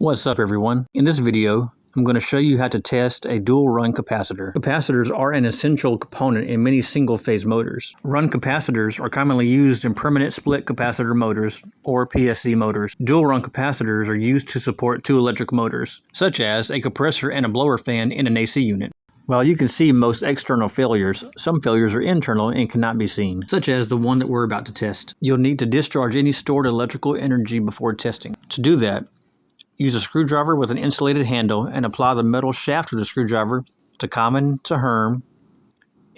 What's up everyone? In this video, I'm going to show you how to test a dual run capacitor. Capacitors are an essential component in many single-phase motors. Run capacitors are commonly used in permanent split capacitor motors or PSC motors. Dual run capacitors are used to support two electric motors, such as a compressor and a blower fan in an AC unit. While you can see most external failures, some failures are internal and cannot be seen, such as the one that we're about to test. You'll need to discharge any stored electrical energy before testing. To do that, use a screwdriver with an insulated handle and apply the metal shaft of the screwdriver to common to Herm,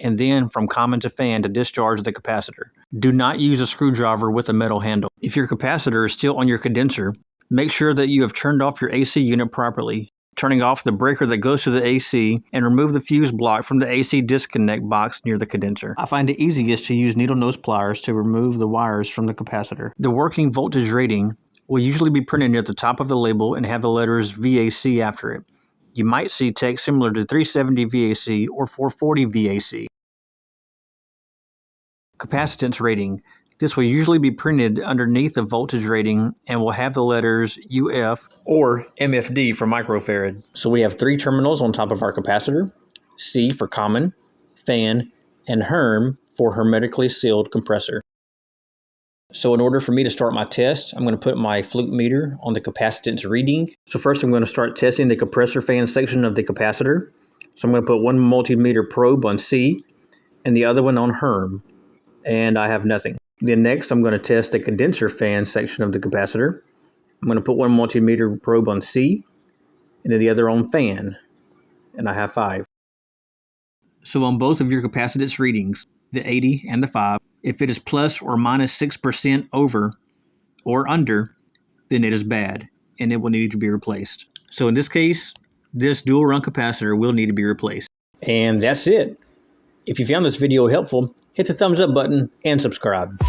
and then from common to fan to discharge the capacitor. Do not use a screwdriver with a metal handle. If your capacitor is still on your condenser, make sure that you have turned off your AC unit properly, turning off the breaker that goes to the AC, and remove the fuse block from the AC disconnect box near the condenser. I find it easiest to use needle nose pliers to remove the wires from the capacitor. The working voltage rating will usually be printed near the top of the label and have the letters VAC after it. You might see text similar to 370 VAC or 440 VAC. Capacitance rating. This will usually be printed underneath the voltage rating and will have the letters UF or MFD for microfarad. So we have three terminals on top of our capacitor: C for common, fan, and Herm for hermetically sealed compressor. So in order for me to start my test, I'm going to put my flute meter on the capacitance reading. So first I'm going to start testing the compressor fan section of the capacitor. So I'm going to put one multimeter probe on C and the other one on Herm, and I have nothing. Then next I'm going to test the condenser fan section of the capacitor. I'm going to put one multimeter probe on C and then the other on fan, and I have 5. So on both of your capacitance readings, the 80 and the 5, if it is plus or minus 6% over or under, then it is bad and it will need to be replaced. So in this case, this dual run capacitor will need to be replaced. And that's it. If you found this video helpful, hit the thumbs up button and subscribe.